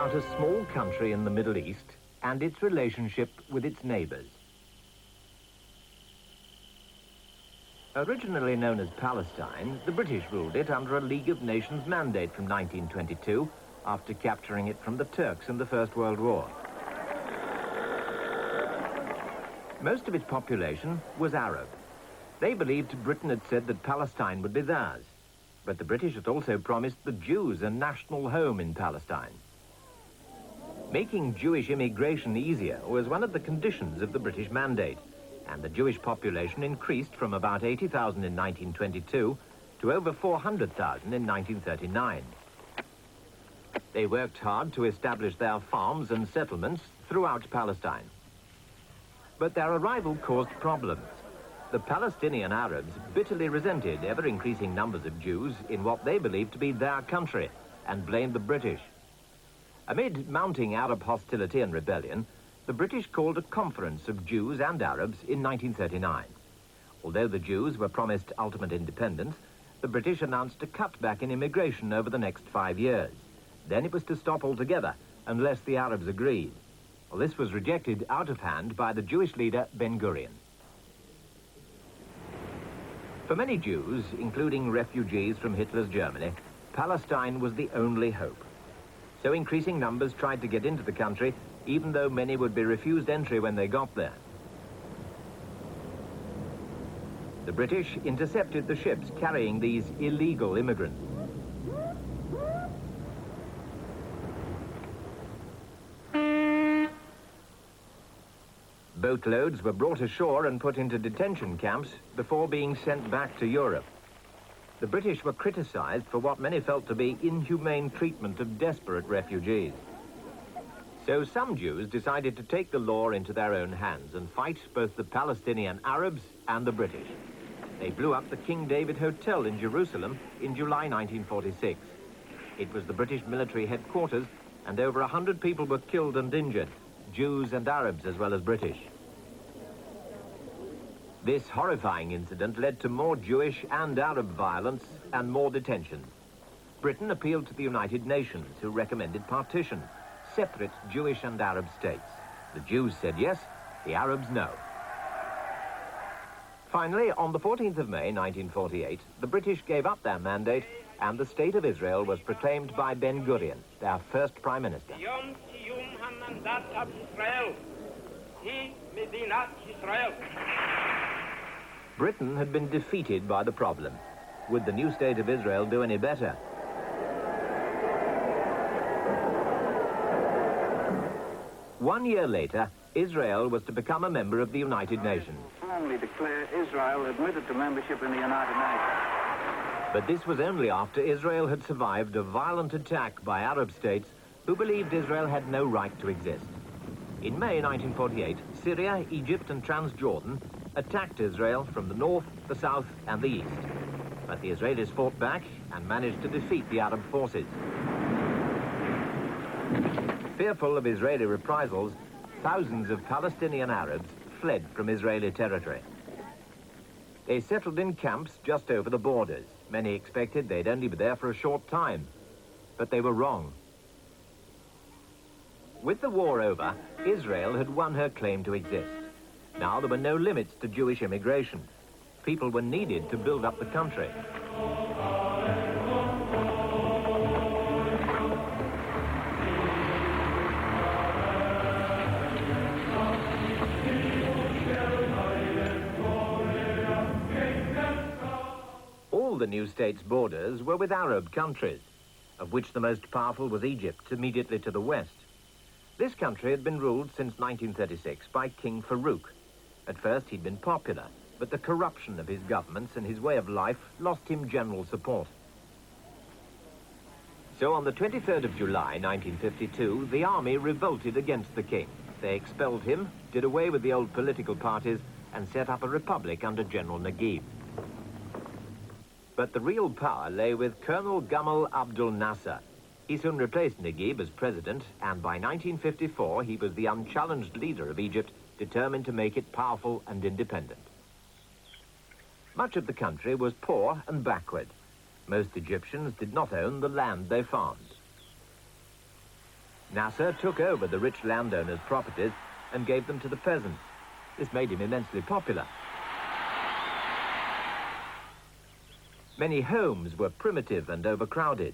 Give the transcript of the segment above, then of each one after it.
about a small country in the Middle East and its relationship with its neighbours. Originally known as Palestine, the British ruled it under a League of Nations mandate from 1922, after capturing it from the Turks in the First World War. Most of its population was Arab. They believed Britain had said that Palestine would be theirs, but the British had also promised the Jews a national home in Palestine. Making Jewish immigration easier was one of the conditions of the British mandate, and the Jewish population increased from about 80,000 in 1922 to over 400,000 in 1939. They worked hard to establish their farms and settlements throughout Palestine. But their arrival caused problems. The Palestinian Arabs bitterly resented ever-increasing numbers of Jews in what they believed to be their country and blamed the British. Amid mounting Arab hostility and rebellion, the British called a conference of Jews and Arabs in 1939. Although the Jews were promised ultimate independence, the British announced a cutback in immigration over the next 5 years. Then it was to stop altogether, unless the Arabs agreed. Well, this was rejected out of hand by the Jewish leader Ben-Gurion. For many Jews, including refugees from Hitler's Germany, Palestine was the only hope. So increasing numbers tried to get into the country, even though many would be refused entry when they got there. The British intercepted the ships carrying these illegal immigrants. Boatloads were brought ashore and put into detention camps before being sent back to Europe. The British were criticized for what many felt to be inhumane treatment of desperate refugees. So some Jews decided to take the law into their own hands and fight both the Palestinian Arabs and the British. They blew up the King David Hotel in Jerusalem in July 1946. It was the British military headquarters, and over 100 people were killed and injured, Jews and Arabs as well as British. This horrifying incident led to more Jewish and Arab violence and more detentions. Britain appealed to the United Nations, who recommended partition, separate Jewish and Arab states. The Jews said yes, the Arabs no. Finally, on the 14th of May 1948, the British gave up their mandate and the State of Israel was proclaimed by Ben-Gurion, their first Prime Minister. Britain had been defeated by the problem. Would the new State of Israel do any better? One year later, Israel was to become a member of the United Nations. Formally declare Israel admitted to membership in the United Nations. But this was only after Israel had survived a violent attack by Arab states who believed Israel had no right to exist. In May 1948, Syria, Egypt and Transjordan attacked Israel from the north, the south and the east. But the Israelis fought back and managed to defeat the Arab forces. Fearful of Israeli reprisals, thousands of Palestinian Arabs fled from Israeli territory. They settled in camps just over the borders. Many expected they'd only be there for a short time, but they were wrong. With the war over, Israel had won her claim to exist. Now there were no limits to Jewish immigration. People were needed to build up the country. All the new states' borders were with Arab countries, of which the most powerful was Egypt, immediately to the west. This country had been ruled since 1936 by King Farouk. At first he'd been popular, but the corruption of his governments and his way of life lost him general support. So on the 23rd of July 1952, the army revolted against the king. They expelled him, did away with the old political parties, and set up a republic under General Naguib. But the real power lay with Colonel Gamal Abdel Nasser. He soon replaced Naguib as president, and by 1954 he was the unchallenged leader of Egypt, determined to make it powerful and independent. Much of the country was poor and backward. Most Egyptians did not own the land they farmed. Nasser took over the rich landowners' properties and gave them to the peasants. This made him immensely popular. Many homes were primitive and overcrowded.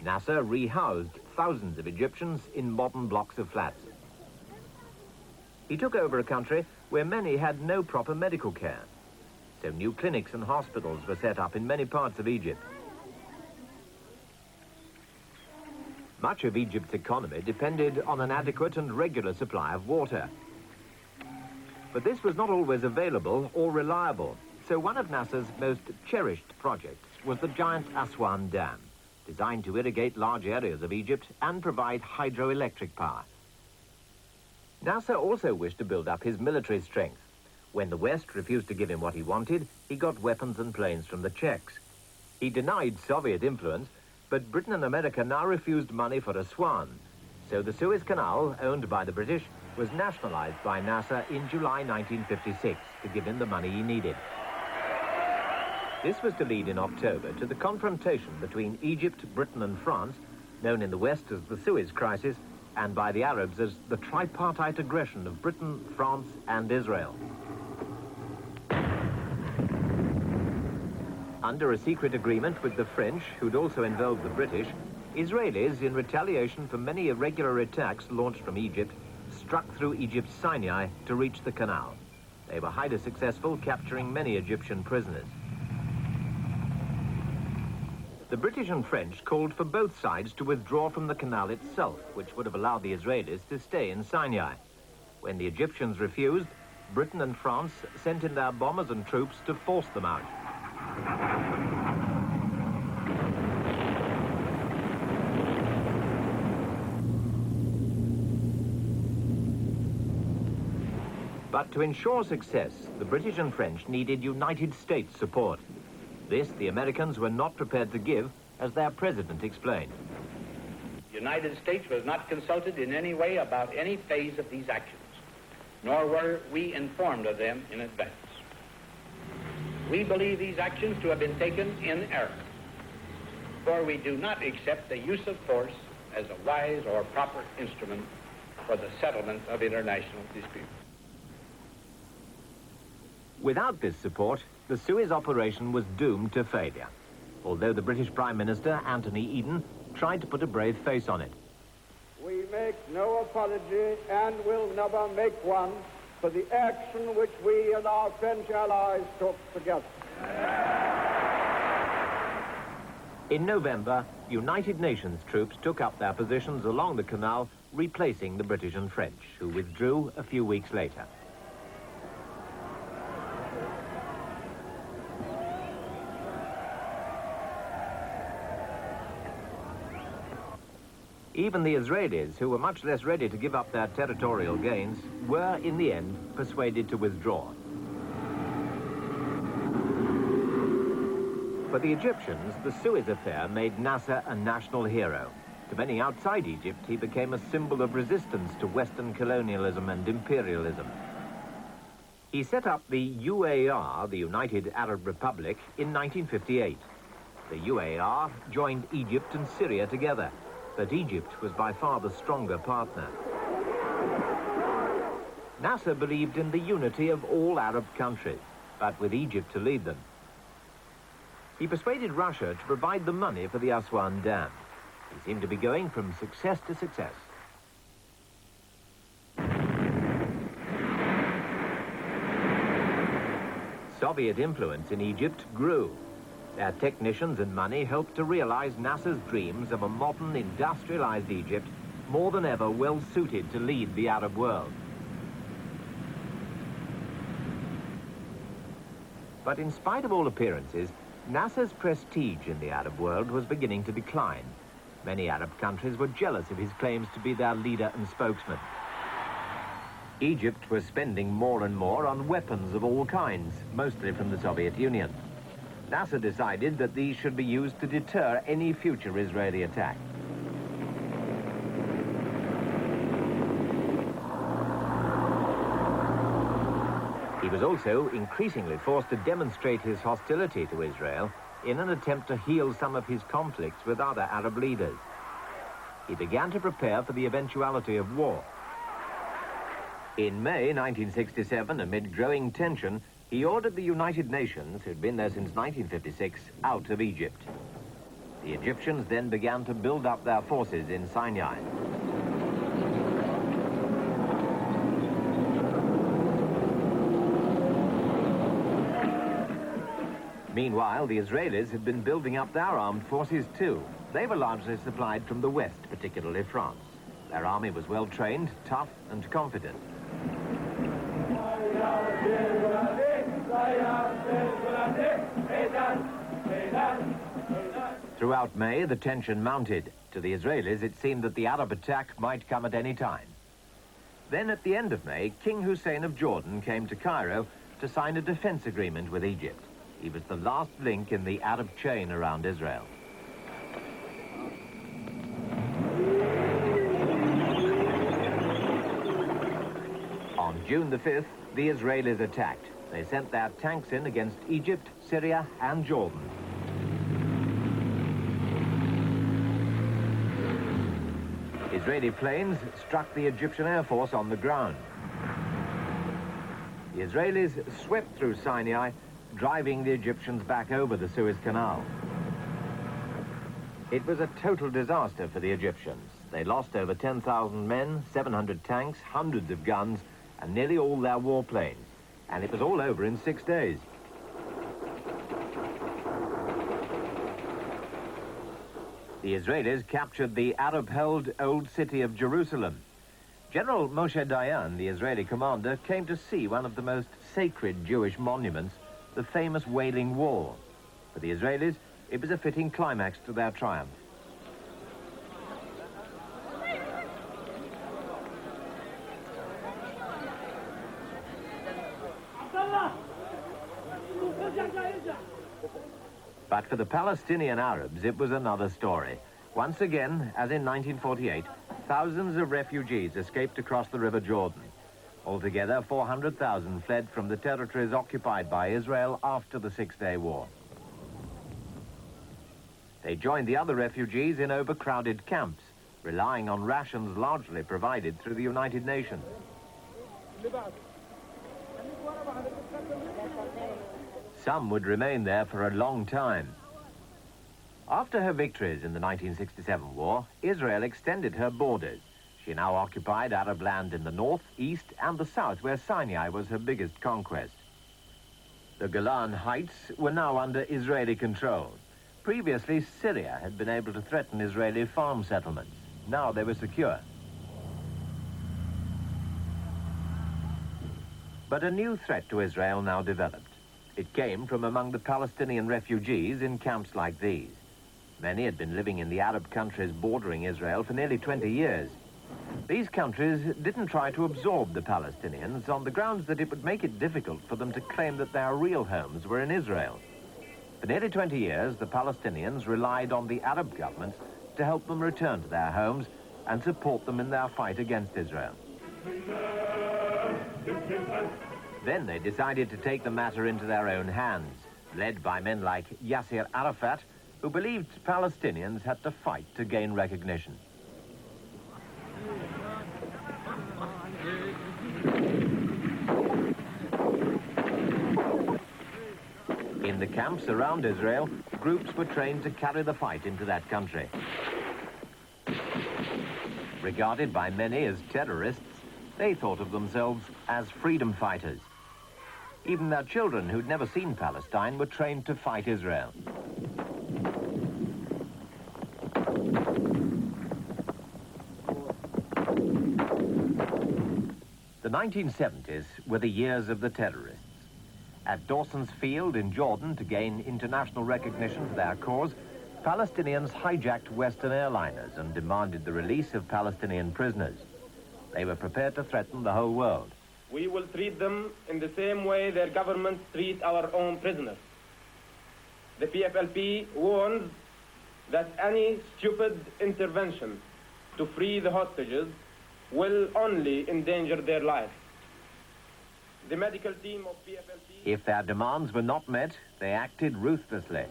Nasser rehoused thousands of Egyptians in modern blocks of flats. He took over a country where many had no proper medical care. So new clinics and hospitals were set up in many parts of Egypt. Much of Egypt's economy depended on an adequate and regular supply of water. But this was not always available or reliable, so one of Nasser's most cherished projects was the giant Aswan Dam, designed to irrigate large areas of Egypt and provide hydroelectric power. Nasser also wished to build up his military strength. When the West refused to give him what he wanted, he got weapons and planes from the Czechs. He denied Soviet influence, but Britain and America now refused money for Aswan. So the Suez Canal, owned by the British, was nationalized by Nasser in July 1956 to give him the money he needed. This was to lead in October to the confrontation between Egypt, Britain and France, known in the West as the Suez Crisis, and by the Arabs as the tripartite aggression of Britain, France and Israel. Under a secret agreement with the French, who'd also involved the British, Israelis, in retaliation for many irregular attacks launched from Egypt, struck through Egypt's Sinai to reach the canal. They were highly successful, capturing many Egyptian prisoners. The British and French called for both sides to withdraw from the canal itself, which would have allowed the Israelis to stay in Sinai. When the Egyptians refused, Britain and France sent in their bombers and troops to force them out. But to ensure success, the British and French needed United States support. This the Americans were not prepared to give, as their president explained. The United States was not consulted in any way about any phase of these actions, nor were we informed of them in advance. We believe these actions to have been taken in error, for we do not accept the use of force as a wise or proper instrument for the settlement of international disputes. Without this support, the Suez operation was doomed to failure, although the British Prime Minister, Anthony Eden, tried to put a brave face on it. We make no apology and will never make one for the action which we and our French allies took together. In November, United Nations troops took up their positions along the canal, replacing the British and French, who withdrew a few weeks later. Even the Israelis, who were much less ready to give up their territorial gains, were, in the end, persuaded to withdraw. For the Egyptians, the Suez affair made Nasser a national hero. To many outside Egypt, he became a symbol of resistance to Western colonialism and imperialism. He set up the UAR, the United Arab Republic, in 1958. The UAR joined Egypt and Syria together, but Egypt was by far the stronger partner. Nasser believed in the unity of all Arab countries, but with Egypt to lead them. He persuaded Russia to provide the money for the Aswan Dam. He seemed to be going from success to success. Soviet influence in Egypt grew. Their technicians and money helped to realize Nasser's dreams of a modern, industrialized Egypt, more than ever well-suited to lead the Arab world. But in spite of all appearances, Nasser's prestige in the Arab world was beginning to decline. Many Arab countries were jealous of his claims to be their leader and spokesman. Egypt was spending more and more on weapons of all kinds, mostly from the Soviet Union. Nasser decided that these should be used to deter any future Israeli attack. He was also increasingly forced to demonstrate his hostility to Israel in an attempt to heal some of his conflicts with other Arab leaders. he began to prepare for the eventuality of war. In May 1967, amid growing tension, he ordered the United Nations, who'd been there since 1956, out of Egypt. The Egyptians then began to build up their forces in Sinai. Meanwhile, the Israelis had been building up their armed forces too. They were largely supplied from the west, particularly France. Their army was well trained, tough, and confident. Throughout May, the tension mounted. To the Israelis, it seemed that the Arab attack might come at any time. Then, at the end of May, King Hussein of Jordan came to Cairo to sign a defense agreement with Egypt. He was the last link in the Arab chain around Israel. On June the 5th, the Israelis attacked. They sent their tanks in against Egypt, Syria, and Jordan. Israeli planes struck the Egyptian Air Force on the ground. The Israelis swept through Sinai, driving the Egyptians back over the Suez Canal. It was a total disaster for the Egyptians. They lost over 10,000 men, 700 tanks, hundreds of guns, and nearly all their warplanes. And it was all over in 6 days. The Israelis captured the Arab-held Old City of Jerusalem. General Moshe Dayan, the Israeli commander, came to see one of the most sacred Jewish monuments, the famous Wailing Wall. For the Israelis, it was a fitting climax to their triumph. But for the Palestinian Arabs, it was another story. Once again, as in 1948, thousands of refugees escaped across the River Jordan. Altogether, 400,000 fled from the territories occupied by Israel after the Six-Day War. They joined the other refugees in overcrowded camps, relying on rations largely provided through the United Nations. Some would remain there for a long time. After her victories in the 1967 war, Israel extended her borders. She now occupied Arab land in the north, east, and the south, where Sinai was her biggest conquest. The Golan Heights were now under Israeli control. Previously, Syria had been able to threaten Israeli farm settlements. Now they were secure. But a new threat to Israel now developed. It came from among the Palestinian refugees in camps like these. Many had been living in the Arab countries bordering Israel for nearly 20 years. These countries didn't try to absorb the Palestinians on the grounds that it would make it difficult for them to claim that their real homes were in Israel. For nearly 20 years, the Palestinians relied on the Arab governments to help them return to their homes and support them in their fight against Israel. Then they decided to take the matter into their own hands, led by men like Yasser Arafat, who believed Palestinians had to fight to gain recognition. In the camps around Israel, groups were trained to carry the fight into that country. Regarded by many as terrorists, they thought of themselves as freedom fighters. Even their children, who'd never seen Palestine, were trained to fight Israel. The 1970s were the years of the terrorists. At Dawson's Field in Jordan, to gain international recognition for their cause, Palestinians hijacked Western airliners and demanded the release of Palestinian prisoners. They were prepared to threaten the whole world. We will treat them in the same way their governments treat our own prisoners. The PFLP warns that any stupid intervention to free the hostages will only endanger their lives. The medical team of PFLP... If their demands were not met, they acted ruthlessly.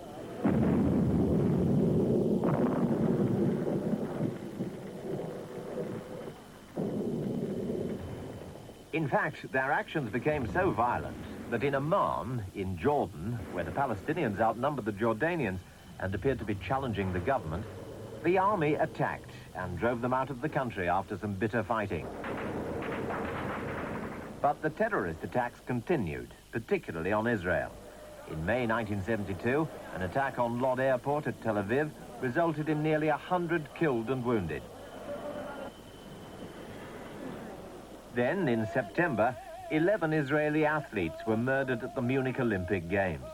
In fact, their actions became so violent that in Amman, in Jordan, where the Palestinians outnumbered the Jordanians and appeared to be challenging the government, the army attacked and drove them out of the country after some bitter fighting. But the terrorist attacks continued, particularly on Israel. In May 1972, an attack on Lod Airport at Tel Aviv resulted in nearly 100 killed and wounded. Then, in September, 11 Israeli athletes were murdered at the Munich Olympic Games.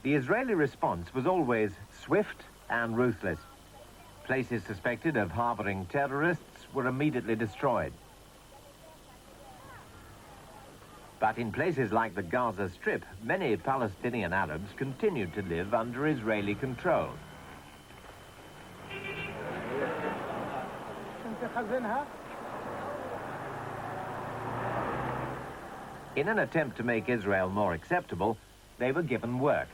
The Israeli response was always swift and ruthless. Places suspected of harboring terrorists were immediately destroyed. But in places like the Gaza Strip, many Palestinian Arabs continued to live under Israeli control. In an attempt to make Israel more acceptable, they were given work.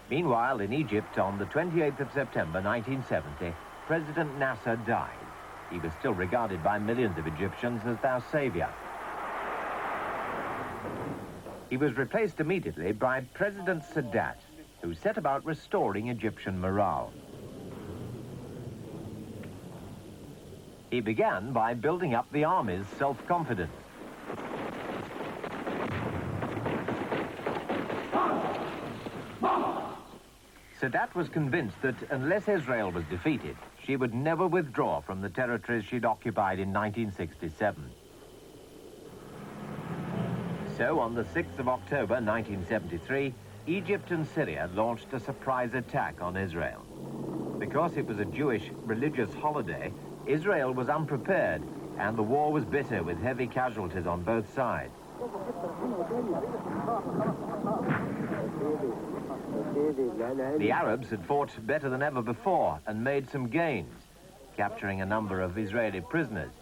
Meanwhile, in Egypt, on the 28th of September 1970, President Nasser died. He was still regarded by millions of Egyptians as their savior. He was replaced immediately by President Sadat, who set about restoring Egyptian morale. He began by building up the army's self-confidence. Sadat was convinced that unless Israel was defeated, she would never withdraw from the territories she'd occupied in 1967. So on the 6th of October 1973, Egypt and Syria launched a surprise attack on Israel. Because it was a Jewish religious holiday, Israel was unprepared, and the war was bitter with heavy casualties on both sides. The Arabs had fought better than ever before and made some gains, capturing a number of Israeli prisoners.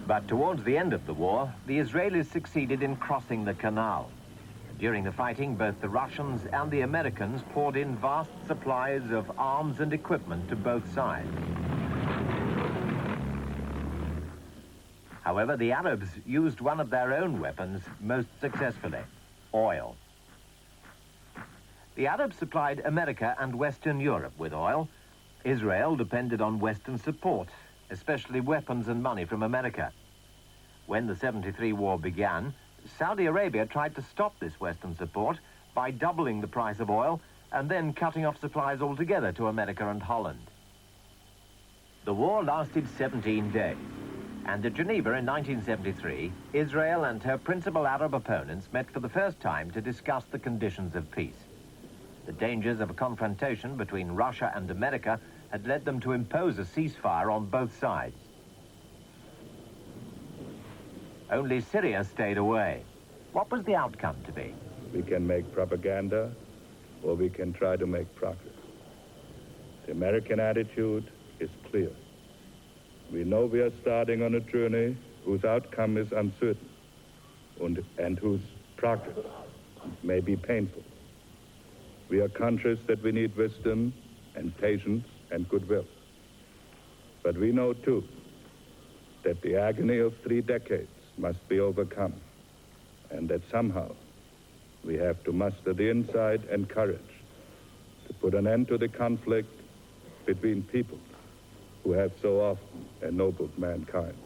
But towards the end of the war, the Israelis succeeded in crossing the canal. During the fighting, both the Russians and the Americans poured in vast supplies of arms and equipment to both sides. However, the Arabs used one of their own weapons most successfully: oil. The Arabs supplied America and Western Europe with oil. Israel depended on Western support, especially weapons and money from America. When the '73 war began, Saudi Arabia tried to stop this Western support by doubling the price of oil and then cutting off supplies altogether to America and Holland. The war lasted 17 days. And at Geneva in 1973, Israel and her principal Arab opponents met for the first time to discuss the conditions of peace. The dangers of a confrontation between Russia and America had led them to impose a ceasefire on both sides. Only Syria stayed away. What was the outcome to be? We can make propaganda, or we can try to make progress. The American attitude is clear. We know we are starting on a journey whose outcome is uncertain and whose progress may be painful. We are conscious that we need wisdom and patience and goodwill. But we know, too, that the agony of 3 decades must be overcome, and that somehow we have to muster the insight and courage to put an end to the conflict between people who have so often ennobled mankind.